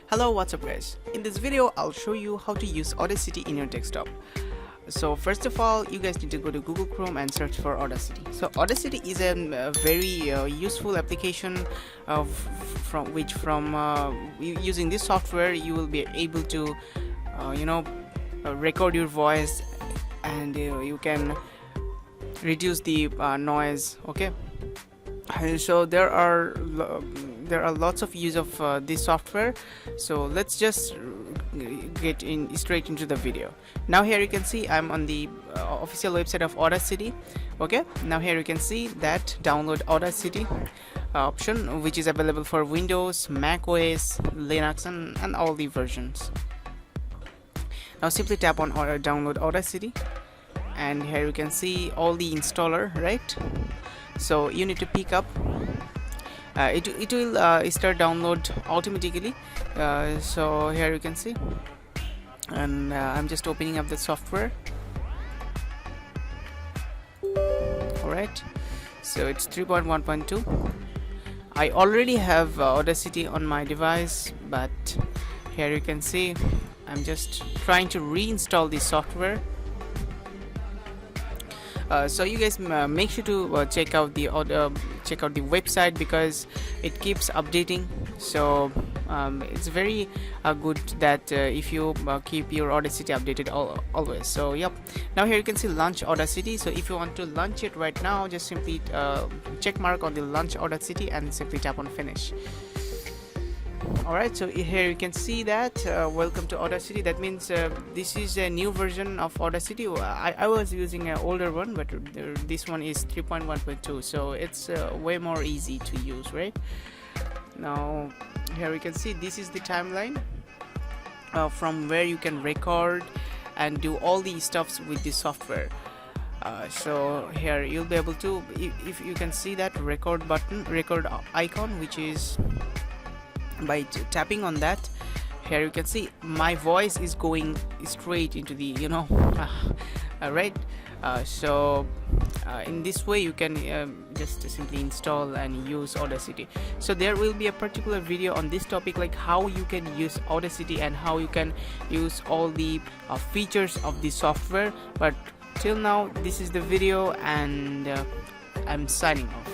Hello, what's up guys? In this video I'll show you how to use Audacity in your desktop. So first of all, you guys need to go to Google Chrome and search for Audacity. So Audacity is a very useful application using this software you will be able to record your voice, and you can reduce the noise. Okay, and so there are lots of use of this software, so let's just get in straight into the video. Now here you can see I'm on the official website of Audacity. Okay, now here you can see that download Audacity option, which is available for Windows, macOS, Linux, and all the versions. Now simply tap on download Audacity, and here you can see all the installer, right? So you need to pick up. It will start download automatically. So here you can see, and I'm just opening up the software. Alright, so it's 3.1.2. I already have Audacity on my device, but here you can see I'm just trying to reinstall the software. So you guys make sure to check out the website, because it keeps updating. So it's very good that if you keep your Audacity updated always. So yep, now here you can see launch Audacity. So if you want to launch it right now, just simply check mark on the launch Audacity and simply tap on finish. Alright, so here you can see that welcome to Audacity. That means this is a new version of Audacity. I was using an older one, but this one is 3.1.2, so it's way more easy to use, right? Now here you can see this is the timeline from where you can record and do all the stuffs with this software. So here you'll be able to, if you can see that record button, record icon, which is by tapping on that, here you can see my voice is going straight into the right. So in this way you can just simply install and use Audacity. So there will be a particular video on this topic, like how you can use Audacity and how you can use all the features of the software. But till now, this is the video, and I'm signing off.